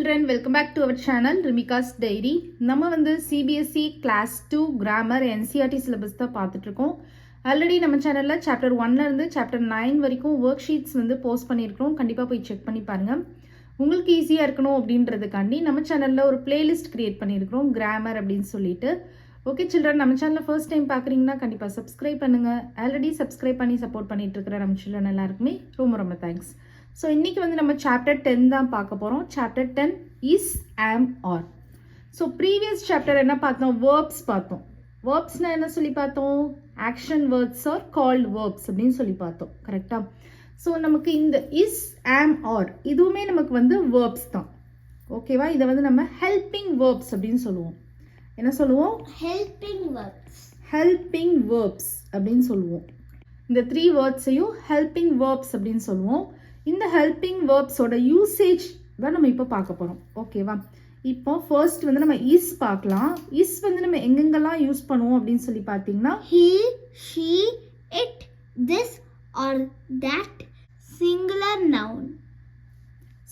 children, welcome back to our channel Rimika's Diary. நம்ம வந்து CBSE Class 2 Grammar NCERT syllabus தான் பார்த்துட்டு இருக்கோம். ஆல்ரெடி நம்ம சேனல்ல சாப்டர் 1ல இருந்து சாப்டர் 9 வரைக்கும் ஒர்க் ஷீட்ஸ் வந்து போஸ்ட் பண்ணியிருக்கோம். கண்டிப்பாக போய் செக் பண்ணி பாருங்க. உங்களுக்கு ஈஸியாக இருக்கணும் அப்படின்றதுக்காண்டி நம்ம சேனலில் ஒரு பிளேலிஸ்ட் கிரியேட் பண்ணியிருக்கிறோம் கிராமர் அப்படின்னு சொல்லிட்டு. ஓகே சில்ட்ரன், நம்ம சேனலில் ஃபர்ஸ்ட் டைம் பார்க்குறீங்கன்னா கண்டிப்பாக சப்ஸ்கிரைப் பண்ணுங்கள். ஆல்ரெடி சப்ஸ்கிரைப் பண்ணி சப்போர்ட் பண்ணிட்டு இருக்கிற நம்ம சில்ட்ரன் எல்லாருக்குமே ரொம்ப ரொம்ப தேங்க்ஸ். ஸோ இன்றைக்கி வந்து நம்ம சாப்டர் 10 தான் பார்க்க போகிறோம். சாப்டர் 10 இஸ், ஆம், ஆர். ஸோ ப்ரீவியஸ் சாப்டர் என்ன பார்த்தோம்? வேர்ப்ஸ் பார்த்தோம். வேர்ப்ஸ்னால் என்ன சொல்லி பார்த்தோம்? Action words are called verbs அப்படின்னு சொல்லி பார்த்தோம். கரெக்டாக? ஸோ நமக்கு இந்த இஸ், ஆம், ஆர் இதுவுமே நமக்கு வந்து வேர்ப்ஸ் தான். ஓகேவா? இதை வந்து நம்ம ஹெல்பிங் வேர்ப்ஸ் அப்படின்னு சொல்லுவோம். என்ன சொல்லுவோம்? Helping verbs. ஹெல்பிங் வேர்ப்ஸ் அப்படின்னு சொல்லுவோம். இந்த 3 வேர்ட்ஸையும் ஹெல்பிங் வேர்ப்ஸ் அப்படின்னு சொல்லுவோம். இந்த ஹெல்பிங் வேர்ப்ஸோட யூசேஜ் தான் நம்ம இப்போ பார்க்க போகிறோம். ஓகேவா? இப்போ ஃபர்ஸ்ட் வந்து நம்ம இஸ் பார்க்கலாம். இஸ் வந்து நம்ம எங்கெங்கெல்லாம் யூஸ் பண்ணுவோம் அப்படின்னு சொல்லி பார்த்தீங்கன்னா he, she, it, this or that singular noun.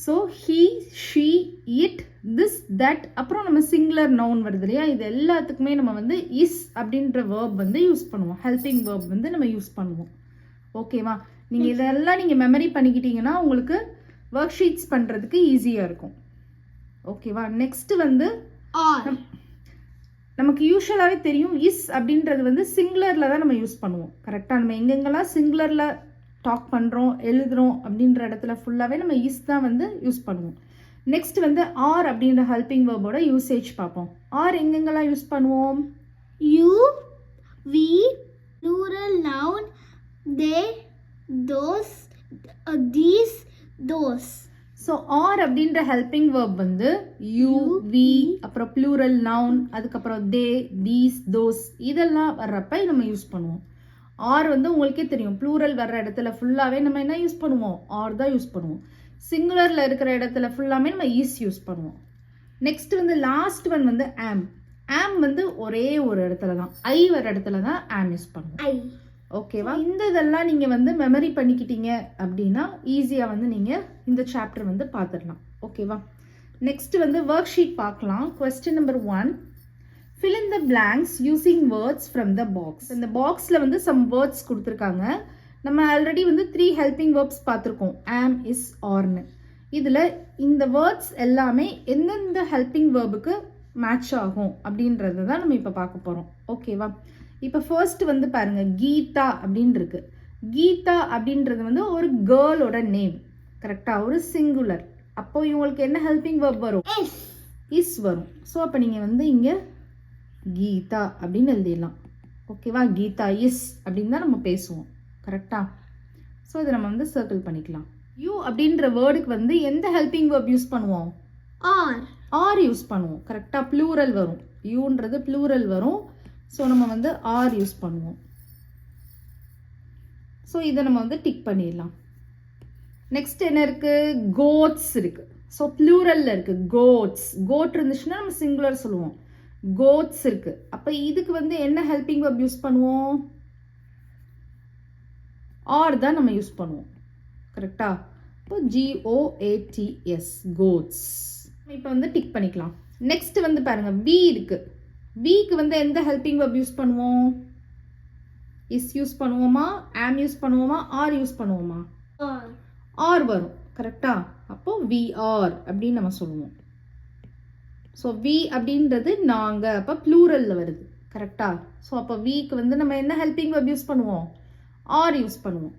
So he, she, it, this, that அப்புறம் நம்ம சிங்குலர் நவுன் வருது இல்லையா? இது எல்லாத்துக்குமே நம்ம வந்து இஸ் அப்படின்ற வேர்ப் வந்து யூஸ் பண்ணுவோம். ஹெல்பிங் வேர்ப் வந்து நம்ம யூஸ் பண்ணுவோம். ஓகேவா? நீங்கள் இதெல்லாம் நீங்கள் மெமரி பண்ணிக்கிட்டீங்கன்னா உங்களுக்கு ஒர்க் ஷீட்ஸ் பண்ணுறதுக்கு ஈஸியாக இருக்கும். ஓகேவா? நெக்ஸ்ட் வந்து நமக்கு யூஸ்வலாகவே தெரியும் இஸ் அப்படின்றது வந்து சிங்குலரில் தான் நம்ம யூஸ் பண்ணுவோம். கரெக்டாக? நம்ம எங்கெங்கெல்லாம் சிங்குலரில் டாக் பண்ணுறோம், எழுதுகிறோம் அப்படின்ற இடத்துல ஃபுல்லாகவே நம்ம இஸ் தான் வந்து யூஸ் பண்ணுவோம். நெக்ஸ்ட் வந்து ஆர் அப்படின்ற ஹெல்பிங் வேர்போட யூசேஜ் பார்ப்போம். ஆர் எங்கெங்கெல்லாம் யூஸ் பண்ணுவோம்? You, we, plural noun, they, those, these, those. So are அப்படின்ற ஹெல்பிங் வேர்ப் வந்து யூ, வி, அப்புறம் ப்ளூரல் நவுன், அதுக்கப்புறம் தே, தீஸ், தோஸ் இதெல்லாம் வர்றப்ப நம்ம யூஸ் பண்ணுவோம். ஆர் வந்து உங்களுக்கே தெரியும், ப்ளூரல் வர்ற இடத்துல ஃபுல்லாகவே நம்ம என்ன யூஸ் பண்ணுவோம்? ஆர் தான் யூஸ் பண்ணுவோம். சிங்குலரில் இருக்கிற இடத்துல ஃபுல்லாமே நம்ம இஸ் யூஸ் பண்ணுவோம். நெக்ஸ்ட் வந்து லாஸ்ட் ஒன் வந்து ஆம். ஆம் வந்து ஒரே ஒரு இடத்துல தான், ஐ வர இடத்துல தான் ஆம் யூஸ் பண்ணுவோம். ஓகேவா? இந்த இதெல்லாம் நீங்கள் வந்து மெமரி பண்ணிக்கிட்டீங்க அப்படின்னா ஈஸியாக வந்து நீங்கள் இந்த சாப்டர் வந்து பார்த்துடலாம். ஓகேவா? நெக்ஸ்ட் வந்து ஒர்க் ஷீட் பார்க்கலாம். Question number 1, fill in the blanks using words from the box. இந்த பாக்ஸில் வந்து சம் வேர்ட்ஸ் கொடுத்துருக்காங்க. நம்ம ஆல்ரெடி வந்து 3 ஹெல்பிங் வேர்ப்ஸ் பார்த்துருக்கோம், ஆம், இஸ், ஆர்னு. இதில் இந்த வேர்ட்ஸ் எல்லாமே எந்தெந்த ஹெல்பிங் வேர்புக்கு மேட்ச் ஆகும் அப்படின்றது தான் நம்ம இப்போ பார்க்க போகிறோம். ஓகேவா? இப்போ ஃபர்ஸ்ட் வந்து பாருங்க, கீதா அப்படின்னு இருக்கு. கீதா அப்படின்றது வந்து ஒரு கேர்ளோட நேம். கரெக்டா? ஒரு சிங்குலர். அப்போ இவங்களுக்கு என்ன ஹெல்பிங் வேர்ப் வரும்? இஸ் வரும். ஸோ அப்போ நீங்கள் வந்து இங்கே கீதா அப்படின்னு எழுதிடலாம். ஓகேவா? கீதா இஸ் அப்படின்னு தான் நம்ம பேசுவோம். கரெக்டா? ஸோ இதை நம்ம வந்து சர்க்கிள் பண்ணிக்கலாம். யூ அப்படின்ற வேர்டுக்கு வந்து எந்த ஹெல்பிங் வேர்ப் யூஸ் பண்ணுவோம்? ஆர். ஆர் யூஸ் பண்ணுவோம். கரெக்டாக? ப்ளூரல் வரும். யூன்றது ப்ளூரல் வரும். ஸோ நம்ம வந்து ஆர் யூஸ் பண்ணுவோம். ஸோ இதை நம்ம வந்து டிக் பண்ணிடலாம். நெக்ஸ்ட் என்ன இருக்கு? கோட்ஸ் இருக்கு. ஸோ ப்ளூரல்ல இருக்கு கோட்ஸ். கோட் இருந்துச்சுன்னா நம்ம சிங்குலர் சொல்லுவோம். கோட்ஸ் இருக்கு. அப்போ இதுக்கு வந்து என்ன ஹெல்பிங் வேர்ப் யூஸ் பண்ணுவோம்? ஆர் தான் நம்ம யூஸ் பண்ணுவோம். கரெக்டா? இப்போ GOATS, கோட்ஸ். இப்போ வந்து டிக் பண்ணிக்கலாம். நெக்ஸ்ட் வந்து பாருங்க, வி இருக்கு. வீக்கு வந்து எந்த ஹெல்பிங் வேர்ப் யூஸ் பண்ணுவோம்? இஸ் யூஸ் பண்ணுவோமா? ஆம் யூஸ் பண்ணுவோமா? ஆர் யூஸ் பண்ணுவோமா? ஆர் வரும். கரெக்டா? அப்போ வி ஆர் அப்படின்னு நம்ம சொல்லுவோம். ஸோ வி அப்படின்றது நாங்கள், அப்போ ப்ளூரலில் வருது. கரெக்டா? ஸோ அப்போ வீக்கு வந்து நம்ம என்ன ஹெல்பிங் வேர்ப் யூஸ் பண்ணுவோம்? ஆர் யூஸ் பண்ணுவோம்.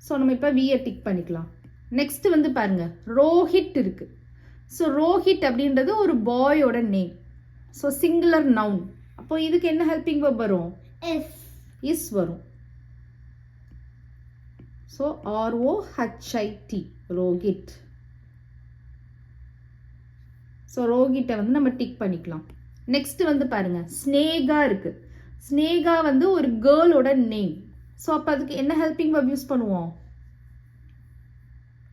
ஸோ நம்ம இப்போ வியை டிக் பண்ணிக்கலாம். நெக்ஸ்ட் வந்து பாருங்க, ரோஹித் இருக்கு. ஸோ ரோஹித் அப்படின்றது ஒரு பாயோட நேம். So singular noun. அப்போ இதுக்கு என்ன ஹெல்பிங் வேர்ப் வரும்? இஸ் வரும். So ROHIT, Rohit. ஸோ ரோஹித்தை வந்து நம்ம டிக் பண்ணிக்கலாம். நெக்ஸ்ட் வந்து பாருங்க, ஸ்னேகா இருக்கு. ஸ்னேகா வந்து ஒரு கேர்ளோட நேம். ஸோ அப்போ அதுக்கு என்ன ஹெல்பிங் வேர்ப் யூஸ் பண்ணுவோம்?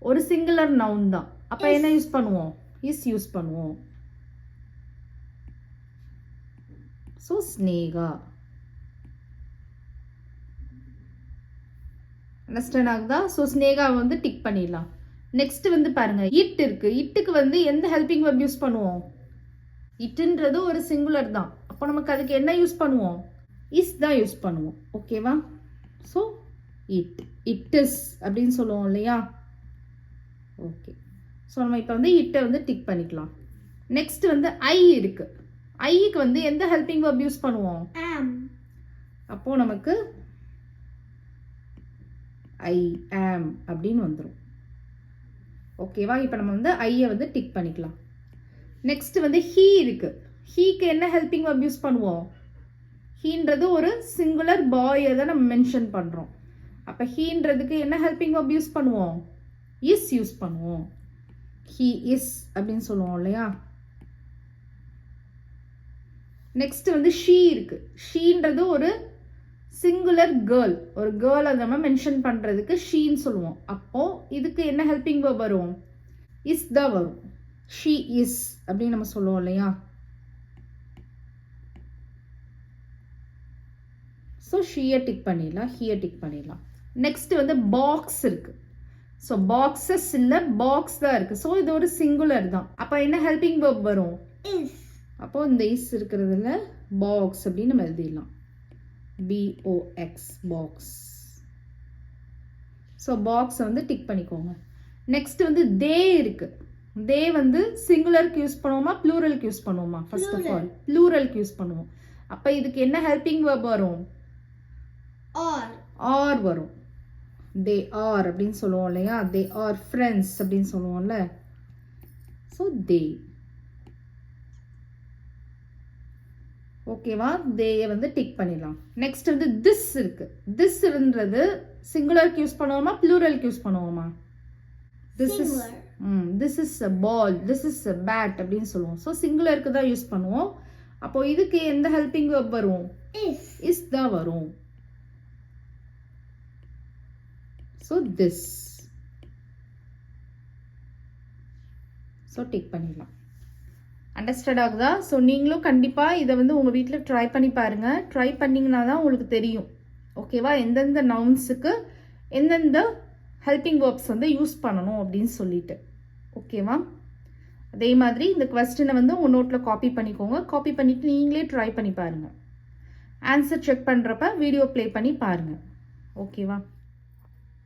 ஒரு சிங்குலர் நவுன் தான். அப்போ என்ன யூஸ் பண்ணுவோம்? இஸ் யூஸ் பண்ணுவோம். ஸோ ஸ்னேகா. அண்டர்ஸ்டாண்ட் ஆகுதா? ஸோ ஸ்னேகா வந்து டிக் பண்ணிடலாம். நெக்ஸ்ட் வந்து பாருங்க இட் இருக்கு. இட்டுக்கு வந்து எந்த ஹெல்பிங் வெர்ப் யூஸ் பண்ணுவோம்? இட்ன்றது ஒரு சிங்குலர் தான். அப்போ நமக்கு அதுக்கு என்ன யூஸ் பண்ணுவோம்? இஸ் தான் யூஸ் பண்ணுவோம். ஓகேவா? ஸோ இட், இட் இஸ் அப்படின்னு சொல்லுவோம் இல்லையா? ஓகே. ஸோ நம்ம இப்போ வந்து இட்டை வந்து டிக் பண்ணிக்கலாம். நெக்ஸ்ட் வந்து ஐ இருக்கு. ஐக்கு வந்து எந்த ஹெல்பிங் வெர்ப் யூஸ் பண்ணுவோம்? am. அப்போ நமக்கு ஐ ஆம் அப்படின்னு வந்துடும். ஓகேவா? இப்போ நம்ம வந்து ஐயை வந்து டிக் பண்ணிக்கலாம். நெக்ஸ்ட் வந்து ஹீ இருக்கு. ஹீக்கு என்ன ஹெல்பிங் வெர்ப் யூஸ் பண்ணுவோம்? ஹீன்றது ஒரு சிங்குலர் பாயை தான் நம்ம மென்ஷன் பண்ணுறோம். அப்போ ஹீன்றதுக்கு என்ன ஹெல்பிங் வெர்ப் யூஸ் பண்ணுவோம்? இஸ் யூஸ் பண்ணுவோம். ஹீ இஸ் அப்படின்னு சொல்லுவோம் இல்லையா? நெக்ஸ்ட் வந்து ஷீ இருக்கு. ஷீன்றது ஒரு சிங்குலர் கேர்ள், ஒரு கேர்ளை நம்ம மென்ஷன் பண்ணுறதுக்கு ஷீன்னு சொல்லுவோம். அப்போ இதுக்கு என்ன ஹெல்பிங் வெர்ப் வரும்? இஸ் தான் வரும். ஷீ இஸ் அப்படின்னு நம்ம சொல்லுவோம் இல்லையா? ஸோ ஷீயை டிக் பண்ணிடலாம், ஹீயை டிக் பண்ணிடலாம். நெக்ஸ்ட் வந்து பாக்ஸ் இருக்கு. ஸோ பாக்ஸஸ் இல்லை, பாக்ஸ் தான் இருக்கு. ஸோ இது ஒரு சிங்குலர் தான். அப்போ என்ன ஹெல்பிங் வெர்ப் வரும்? is. அப்போ இந்த இஸ் இருக்கிறதுல பாக்ஸ் அப்படின்னு நம்ம எழுதிடலாம். BOX box. ஸோ பாக்ஸை வந்து டிக் பண்ணிக்கோங்க. நெக்ஸ்ட் வந்து தே இருக்கு. தே வந்து சிங்குலருக்கு யூஸ் பண்ணுவோமா ப்ளூரலுக்கு யூஸ் பண்ணுவோமா? ஃபர்ஸ்ட் ஆஃப் ஆல் ப்ளூரலுக்கு யூஸ் பண்ணுவோம். அப்போ இதுக்கு என்ன ஹெல்பிங் வெர்ப் வரும்? Are. ஆர் வரும். தே ஆர் அப்படின்னு சொல்லுவோம் இல்லையா? தே ஆர் ஃப்ரெண்ட்ஸ் அப்படின்னு சொல்லுவோம்ல. So they. ஓகேவா? தேயை வந்து டிக் பண்ணிடலாம். நெக்ஸ்ட் வந்து திஸ் இருக்கு. திஸ் இருந்தது சிங்குலருக்கு யூஸ் பண்ணுவோமா ப்ளூரலுக்கு யூஸ் பண்ணுவோமா? This is this is a ball, this is a bat அப்படின்னு சொல்லுவோம். ஸோ சிங்குலருக்கு தான் யூஸ் பண்ணுவோம். அப்போ இதுக்கு எந்த ஹெல்பிங் வெர்ப் வரும்? is. இஸ் தான் வரும். So this. ஸோ டிக் பண்ணிடலாம். அண்டர்ஸ்டாண்ட் ஆகுதா? ஸோ நீங்களும் கண்டிப்பாக இதை வந்து உங்கள் வீட்டில் ட்ரை பண்ணி பாருங்கள். ட்ரை பண்ணிங்கன்னா தான் உங்களுக்கு தெரியும். ஓகேவா? எந்தெந்த நவுன்ஸுக்கு எந்தெந்த ஹெல்பிங் வேர்ப்ஸ் வந்து யூஸ் பண்ணணும் அப்படின்னு சொல்லிட்டு. ஓகேவா? அதே மாதிரி இந்த கொஸ்டினை வந்து உங்கள் நோட்டில் காப்பி பண்ணிக்கோங்க. காப்பி பண்ணிவிட்டு நீங்களே ட்ரை பண்ணி பாருங்கள். ஆன்சர் செக் பண்ணுறப்ப வீடியோ ப்ளே பண்ணி பாருங்கள். ஓகேவா?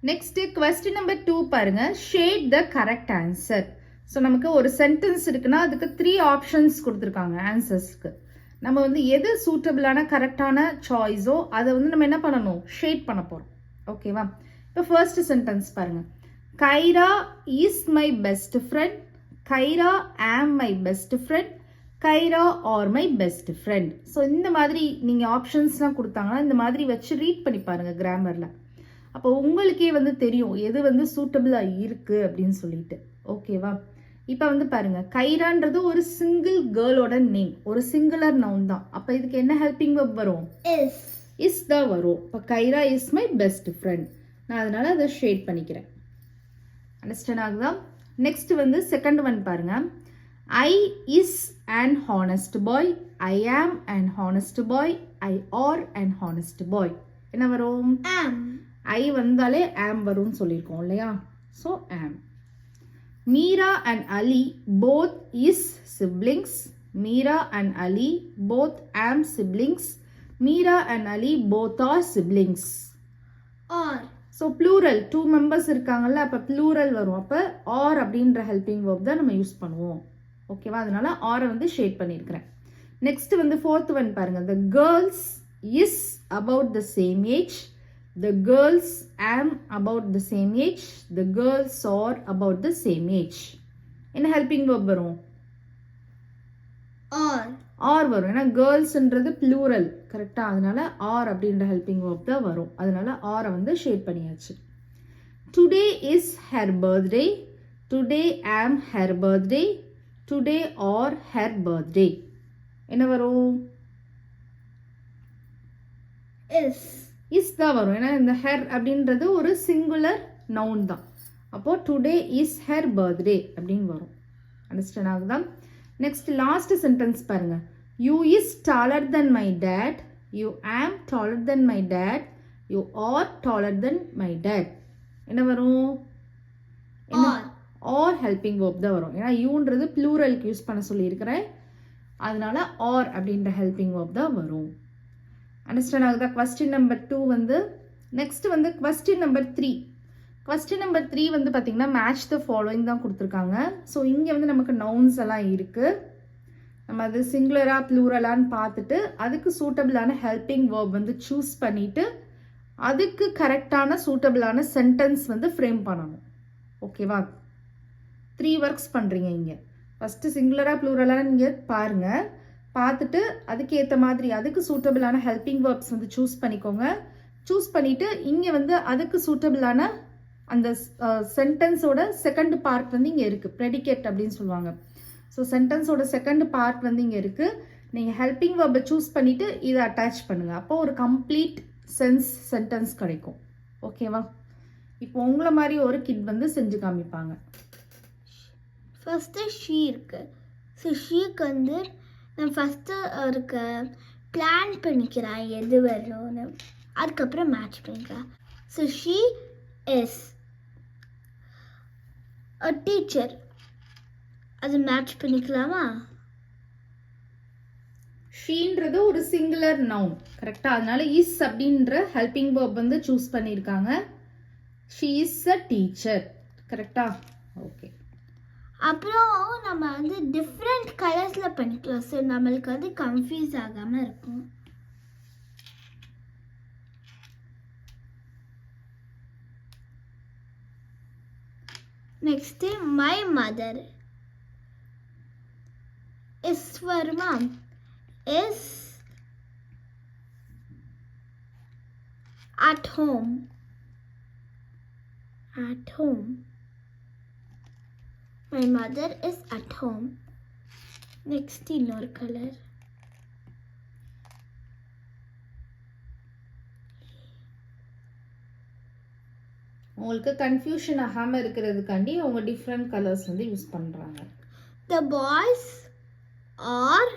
நெக்ஸ்ட்டு கொஸ்டின் நம்பர் 2 பாருங்கள். Shade the correct answer. So நமக்கு ஒரு சென்டென்ஸ் இருக்குன்னா அதுக்கு 3 ஆப்ஷன்ஸ் கொடுத்துருக்காங்க ஆன்சர்ஸ்க்கு. நம்ம வந்து எது சூட்டபிளான கரெக்டான சாய்ஸோ அதை வந்து நம்ம என்ன பண்ணணும்? ஷேட் பண்ண போகிறோம். ஓகேவா? இப்போ ஃபர்ஸ்ட் சென்டென்ஸ் பாருங்க. Kaira is my best friend, Kaira am my best friend, Kaira are my best friend. So இந்த மாதிரி நீங்கள் ஆப்ஷன்ஸ்லாம் கொடுத்தாங்கன்னா இந்த மாதிரி வச்சு ரீட் பண்ணி பாருங்க கிராமரில். அப்போ உங்களுக்கே வந்து தெரியும் எது வந்து சூட்டபிளாக இருக்குது அப்படின்னு சொல்லிட்டு. ஓகேவா? இப்போ வந்து பாருங்க, கைரான்றது ஒரு சிங்கிள் கேர்ளோட நேம், ஒரு சிங்குலர் நவுன் தான். அப்போ இதுக்கு என்ன ஹெல்பிங் வெர்ப் வரும்? is. இஸ் தான் வரும். இப்போ Khaira is my best friend. நான் அதனால அதை ஷேட் பண்ணிக்கிறேன். அண்டர்ஸ்டாண்ட் ஆகுதா? நெக்ஸ்ட் வந்து செகண்ட் ஒன் பாருங்க. I is an honest boy, I am an honest boy, I are an honest boy. என்ன வரும்? am. ஐ வந்தாலே ஆம் வரும்னு சொல்லியிருக்கோம் இல்லையா? ஸோ ஆம். Meera and Ali both is siblings. Meera and Ali both am siblings. Meera and Ali both are siblings. Are. So plural 2 members இருக்காங்கல்ல, அப்போ plural வரும். அப்போ are அப்படின்ற helping verb தான் நம்ம யூஸ் பண்ணுவோம். ஓகேவா? அதனால are வந்து ஷேட் பண்ணியிருக்கிறேன். நெக்ஸ்ட் வந்து ஃபோர்த் ஒன் பாருங்க. The girls is about the same age. The girls am about the same age. The girls are about the same age. என்ன ஹெல்பிங் verb வரும்? Are. ஆர் வரும். ஏன்னா கேர்ள்ஸ்ன்றது ப்ளூரல் கரெக்டா? அதனால ஆர் அப்படின்ற ஹெல்பிங் verb தான் வரும். அதனால ஆரை வந்து ஷேட் பண்ணியாச்சு. Today is her birthday, today am her birthday, today are her birthday. என்ன வரும்? is. இஸ் தான் வரும். ஏன்னா இந்த ஹெர் அப்படின்றது ஒரு சிங்குலர் நவுன் தான். அப்போ டுடே இஸ் ஹெர் பர்த்டே அப்படின்னு வரும். அண்டர்ஸ்டாண்ட் ஆகுதா? நெக்ஸ்ட் லாஸ்ட் சென்டென்ஸ் பாருங்க. You is taller than my dad, you am taller than my dad, you are taller than my dad. என்ன வரும்? Are. ஹெல்பிங் வேர்ப் தான் வரும். ஏன்னா யூன்றது ப்ளூரலுக்கு யூஸ் பண்ண சொல்லியிருக்கிறேன், அதனால ஆர் அப்படின்ற ஹெல்பிங் வேர்ப் தான் வரும். அண்டர்ஸ்டாண்ட் ஆகுதா? கொஸ்டின் நம்பர் 2 வந்து நெக்ஸ்ட் வந்து கொஸ்டின் நம்பர் 3. கொஸ்டின் நம்பர் 3 வந்து பார்த்தீங்கன்னா மேட்ச் த ஃபாலோயிங் தான் கொடுத்துருக்காங்க. ஸோ இங்கே வந்து நமக்கு நவுன்ஸ் எல்லாம் இருக்குது. நம்ம அது சிங்குலராக ப்ளூரலான்னு பார்த்துட்டு அதுக்கு சூட்டபிளான ஹெல்பிங் வேர்ப் வந்து சூஸ் பண்ணிவிட்டு அதுக்கு கரெக்டான சூட்டபிளான சென்டென்ஸ் வந்து ஃப்ரேம் பண்ணணும். ஓகேவா? 3 ஒர்க்ஸ் பண்ணுறீங்க இங்கே. ஃபஸ்ட்டு சிங்குலராக ப்ளூரலாக நீங்கள் பாருங்கள், பார்த்துட்டு அதுக்கு ஏற்ற மாதிரி அதுக்கு சூட்டபிளான ஹெல்பிங் வேர்ப்ஸ் வந்து சூஸ் பண்ணிக்கோங்க. சூஸ் பண்ணிவிட்டு இங்கே வந்து அதுக்கு சூட்டபிளான அந்த சென்டென்ஸோட செகண்ட் பார்ட் வந்து இங்கே இருக்குது, ப்ரெடிகேட் அப்படின்னு சொல்லுவாங்க. ஸோ சென்டென்ஸோட செகண்ட் பார்ட் வந்து இங்கே இருக்குது. நீங்கள் ஹெல்பிங் வேர்பை சூஸ் பண்ணிவிட்டு இதை அட்டாச் பண்ணுங்கள். அப்போது ஒரு கம்ப்ளீட் சென்டென்ஸ் கிடைக்கும். ஓகேவா? இப்போ உங்களை மாதிரி ஒரு கிட் வந்து செஞ்சு காமிப்பாங்க. ஃபஸ்ட்டு ஷீ இருக்கு. ஸோ ஷீக்கு வந்து நான் ஃபஸ்ட்டு இருக்க பிளான் பண்ணிக்கிறேன் எது வரணும்னு, அதுக்கப்புறம் மேட்ச் பண்ணிக்கிறேன். So she is a teacher, அது மேட்ச் பண்ணிக்கலாமா? ஷீன்றது ஒரு சிங்குலர் நவுன், கரெக்டாக? அதனால இஸ் அப்படின்ற ஹெல்பிங் வேர்ப் வந்து சூஸ் பண்ணியிருக்காங்க. ஷீ இஸ் அ டீச்சர், கரெக்டா? ஓகே. அப்புறம் நம்ம வந்து டிஃப்ரெண்ட் கலர்ஸில் பண்ணிக்கலாம். ஸோ நம்மளுக்கு வந்து கன்ஃபியூஸ் ஆகாமல் இருக்கும். நெக்ஸ்ட்டு மை மதர் இஸ் வருமா? Is at home. At home. My mother is at home. Next இன்னொரு color. உங்களுக்கு கன்ஃபியூஷன் ஆகாமல் இருக்கிறதுக்காண்டி அவங்க டிஃப்ரெண்ட் கலர்ஸ் வந்து யூஸ் பண்ணுறாங்க. The boys are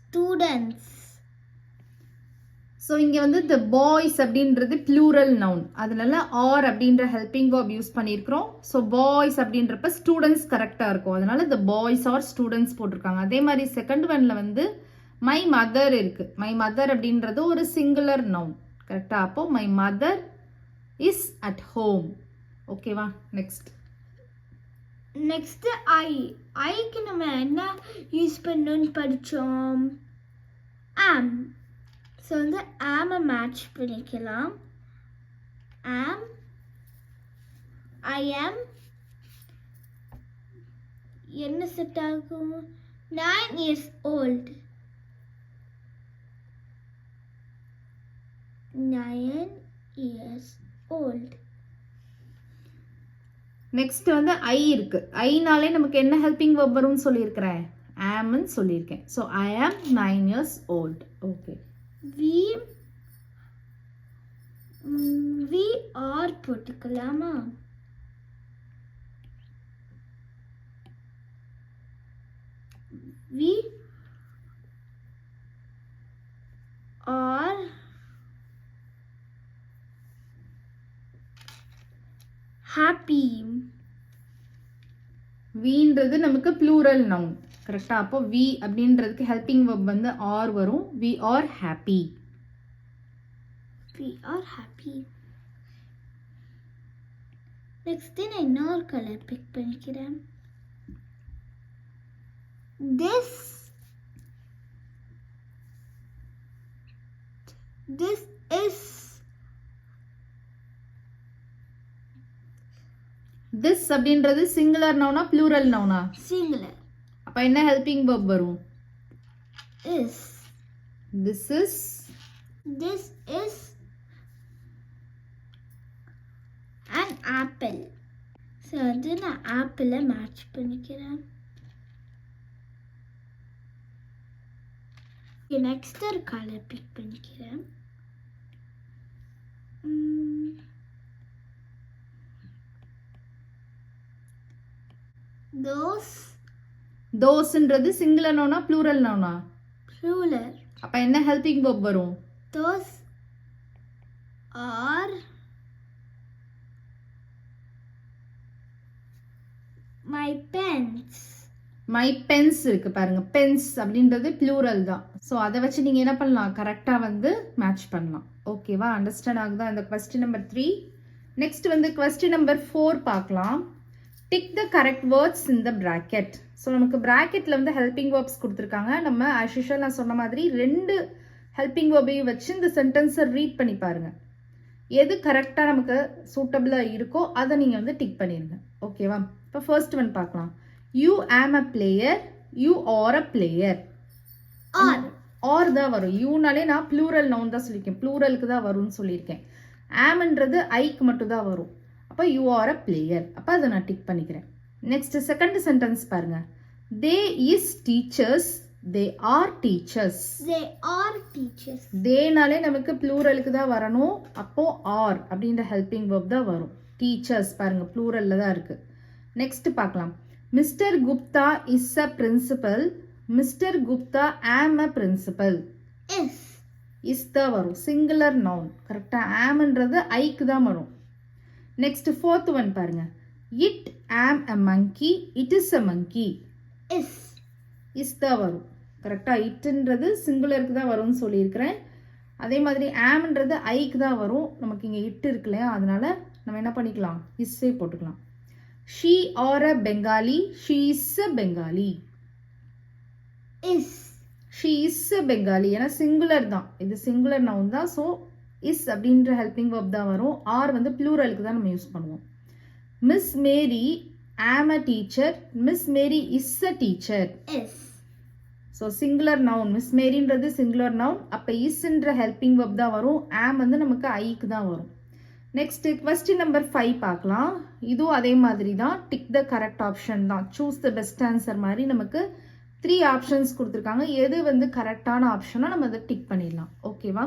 students. So இங்கே வந்து த பாய்ஸ் அப்படின்றது ப்ளூரல் நவுன், அதனால ஆர் அப்படின்ற ஹெல்பிங் வேர்ப் யூஸ் பண்ணியிருக்கிறோம். ஸோ பாய்ஸ் அப்படின்றப்ப ஸ்டூடெண்ட்ஸ் கரெக்டாக இருக்கும், அதனால த பாய்ஸ் ஆர் ஸ்டூடெண்ட்ஸ் போட்டிருக்காங்க. அதே மாதிரி செகண்ட் ஒன்ல வந்து மை மதர் இருக்கு. மை மதர் அப்படின்றது ஒரு சிங்குலர் நவுன், கரெக்டாக? அப்போ my mother is at home. ஓகேவா? நெக்ஸ்ட் ஐக்கு நம்ம என்ன யூஸ் பண்ணணும்னு படித்தோம்? ஆம். ஸோ வந்து ஆமை மேட்ச் பண்ணிக்கலாம். ஆம், ஐ ஆம் என்ன செட் ஆகும்? 9 years old. 9 years old. Next வந்து ஐ இருக்கு. ஐனாலே நமக்கு என்ன ஹெல்பிங் வேர்ப் வரும்னு சொல்லியிருக்கிறேன்? ஆம்னு சொல்லியிருக்கேன். ஸோ ஐ ஆம் 9 years old. Okay. we are போட்டுக்கலாமா? we are happy. வீன்றது நமக்கு ப்ளூரல் நவுன், கரெக்டா? அப்போ வி அப்படின்றதுக்கு ஹெல்பிங் வேர்ப் வந்து ஆர் வரும். We are happy. We are happy. Next நான் இன்னொரு கலர் பிக் பண்ணிக்கிறேன். This is திஸ் அப்படின்றது சிங்குலர் நவுனா ப்ளூரல் நவுனா? சிங்குலர். அப்ப என்ன ஹெல்பிங் வேர்ப் வரும்? is. This is an apple. So அது நான் ஆப்பிளை மேட்ச் பண்ணிக்கிறேன். நெக்ஸ்ட் ஒரு கலர் பிக் பண்ணிக்கிறேன். those தோஸ்ன்றது சிங்குலர் நவுனா ப்ளூரல் நவுனா? plural. அப்போ என்ன ஹெல்பிங் verb வரும்? Those are my pens. My pens இருக்கு பாருங்க, பென்ஸ் அப்படின்றது ப்ளூரல் தான். ஸோ அதை வச்சு நீங்கள் என்ன பண்ணலாம், கரெக்டாக வந்து மேட்ச் பண்ணலாம். ஓகேவா, அண்டர்ஸ்டாண்ட் ஆகுதா இந்த கொஸ்டின் நம்பர் 3? நெக்ஸ்ட் வந்து கொஸ்டின் நம்பர் 4 பார்க்கலாம். Tick the correct words in the bracket. So நமக்கு ப்ராக்கெட்டில் வந்து ஹெல்பிங் வேர்ப்ஸ் கொடுத்துருக்காங்க. நம்ம ஆஸ் யூஷுவல் நான் சொன்ன மாதிரி 2 ஹெல்பிங் வேர்பையும் வச்சு இந்த சென்டென்ஸை ரீட் பண்ணி பாருங்கள். எது கரெக்டாக நமக்கு சூட்டபிளாக இருக்கோ அதை நீங்கள் வந்து டிக் பண்ணிடுங்க. ஓகேவா, இப்போ ஃபர்ஸ்ட் ஒன் பார்க்கலாம். You am a player, you are a player. Are தான் வரும். யூனாலே நான் ப்ளூரல் நவுன் தான் சொல்லியிருக்கேன், ப்ளூரலுக்கு தான் வரும்னு சொல்லியிருக்கேன். ஆம்ன்றது ஐக்கு மட்டும் தான் வரும். அப்போ யூ ஆர் அ பிளேயர், அப்போ அதை நான் டிக் பண்ணிக்கிறேன். நெக்ஸ்ட் செகண்ட் சென்டென்ஸ் பாருங்க. They is teachers, they are teachers. They are teachers. தேனாலே நமக்கு ப்ளூரலுக்கு தான் வரணும். அப்போ ஆர் அப்படின்ற ஹெல்பிங் verb தான் வரும். டீச்சர்ஸ் பாருங்க ப்ளூரல்ல தான் இருக்கு. நெக்ஸ்ட் பார்க்கலாம். Mister Gupta is a principal, mister Gupta am a principal. Is. Is தான் வரும், சிங்குலர் நவுன். கரெக்டாக ஆம்ன்றது ஐக்கு தான் வரும். நெக்ஸ்ட் ஃபோர்த் ஒன் பாருங்க. It am a monkey, it is a monkey. Is. Is தான் வரும். கரெக்டாக இட்டுன்றது சிங்குலருக்கு தான் வரும்னு சொல்லியிருக்கிறேன். அதே மாதிரி ஆம்ன்றது ஐக்கு தான் வரும். நமக்கு இங்கே இட்டு இருக்கு இல்லையா, அதனால நம்ம என்ன பண்ணிக்கலாம், இஸ்ஸே போட்டுக்கலாம். She are a Bengali, she is a Bengali. Is. She is a Bengali, ஏன்னா சிங்குலர் தான், இது சிங்குலர் நவுன் தான். ஸோ இஸ் அப்படின்ற ஹெல்பிங் verb தான் வரும். ஆர் வந்து ப்ளூரலுக்கு தான் நம்ம யூஸ் பண்ணுவோம். Miss Mary am a teacher, Miss Mary is a teacher. Is. So singular noun, Miss மேரின்றது சிங்குலர் நவுன். அப்போ இஸ்ன்ற ஹெல்பிங் verb தான் வரும். ஆம் வந்து நமக்கு ஐக்கு தான் வரும். நெக்ஸ்ட் கொஸ்டின் நம்பர் 5 பார்க்கலாம். இதுவும் அதே மாதிரி தான், டிக் த கரெக்ட் ஆப்ஷன் தான், சூஸ் த பெஸ்ட் ஆன்சர் மாதிரி நமக்கு 3 ஆப்ஷன்ஸ் கொடுத்துருக்காங்க. எது வந்து கரெக்டான ஆப்ஷனோ நம்ம அதை டிக் பண்ணிடலாம். ஓகேவா,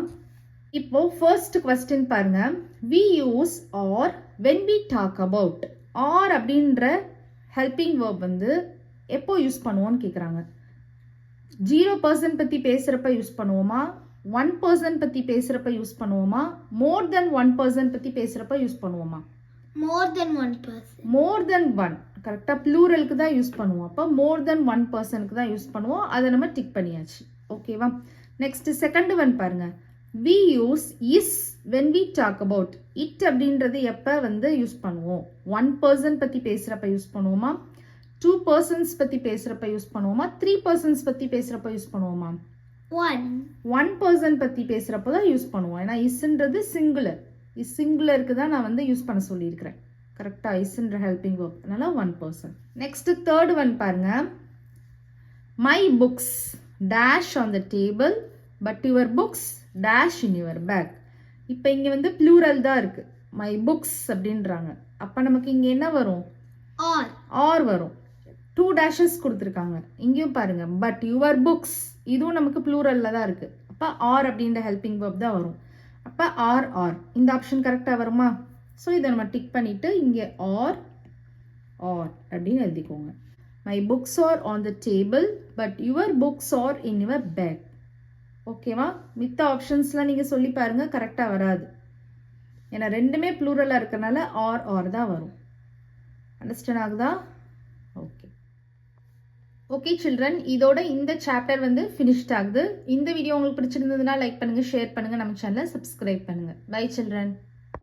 இப்போ ஃபர்ஸ்ட் கொஸ்டின் பாருங்க. We use are when we talk about. Are அப்படின்ற ஹெல்பிங் verb வந்து எப்போ யூஸ் பண்ணுவோம்னு கேட்குறாங்க. 0% பற்றி பேசுகிறப்ப யூஸ் பண்ணுவோமா, 1% பற்றி பேசுகிறப்ப யூஸ் பண்ணுவோமா, மோர் தென் 1% பற்றி பேசுகிறப்ப யூஸ் பண்ணுவோமா? More than 1%. மோர் தென் 1 கரெக்டாக ப்ளூரலுக்கு தான் யூஸ் பண்ணுவோம். அப்போ மோர் தென் 1%க்கு தான் யூஸ் பண்ணுவோம். அதை நம்ம டிக் பண்ணியாச்சு. ஓகேவா, நெக்ஸ்ட் செகண்ட் ஒன் பாருங்க. We use is when we talk about. It அப்படின்றது எப்போ வந்து யூஸ் பண்ணுவோம்? 1% பற்றி பேசுகிறப்ப யூஸ் பண்ணுவோமா, 2% பற்றி பேசுகிறப்ப யூஸ் பண்ணுவோமா, 3% பற்றி பேசுகிறப்ப யூஸ் பண்ணுவோமா? 1% பற்றி பேசுகிறப்போ தான் யூஸ் பண்ணுவோம். ஏன்னா இஸ்ன்றது சிங்குலர், சிங்குலருக்கு தான் நான் வந்து யூஸ் பண்ண சொல்லியிருக்கிறேன். கரெக்டாக இஸ்ன்ற ஹெல்பிங் verb, அதனால 1%. நெக்ஸ்ட் தேர்ட் ஒன் பாருங்க. My books dash on the table but your books dash in your bag. இப்போ இங்கே வந்து ப்ளூரல் தான் இருக்குது, மை புக்ஸ் அப்படின்றாங்க. அப்போ நமக்கு இங்கே என்ன வரும், Or. ஆர் வரும். 2 டேஷஸ் கொடுத்துருக்காங்க. இங்கேயும் பாருங்க, பட் யுவர் புக்ஸ், இதுவும் நமக்கு ப்ளூரலில் தான் இருக்குது. அப்போ ஆர் அப்படின்ற ஹெல்பிங் verb தான் வரும். அப்போ ஆர் ஆர் இந்த ஆப்ஷன் கரெக்டாக வருமா? ஸோ இதை நம்ம டிக் பண்ணிவிட்டு இங்கே ஆர் ஆர் அப்படின்னு எழுதிக்கோங்க. My books are on the table but your books are in your bag. ஓகேவா, மித்த ஆப்ஷன்ஸ்லாம் நீங்கள் சொல்லி பாருங்கள், கரெக்டாக வராது. ஏன்னா ரெண்டுமே ப்ளூரலாக இருக்கிறனால ஆர் ஆர் தான் வரும். அண்டர்ஸ்டாண்ட் ஆகுதா? ஓகே ஓகே சில்ட்ரன், இதோட இந்த சாப்டர் வந்து ஃபினிஷ்ட் ஆகுது. இந்த வீடியோ உங்களுக்கு பிடிச்சிருந்ததுன்னா லைக் பண்ணுங்கள், ஷேர் பண்ணுங்கள், நம்ம சேனலை சப்ஸ்கிரைப் பண்ணுங்கள். Bye children.